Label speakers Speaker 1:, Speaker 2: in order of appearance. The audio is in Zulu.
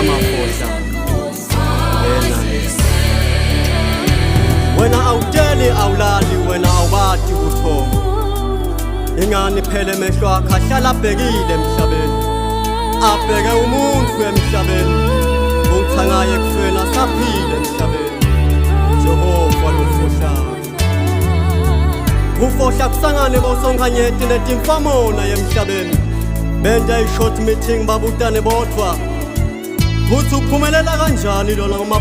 Speaker 1: Ramaphosa wena awutsheli awulali wena awubati uthongo ingani phela emehlo akho ahlala abhekile emhlabeni abheke umuntu emhlabeni uthangaye kufeni asaphile emhlabeni Jehova lofohlayo ufohla kusangane bosonkhanyeti netimfamona emhlabeni benza i-short meeting babutane bodwa uthi uphumelela kanjani lona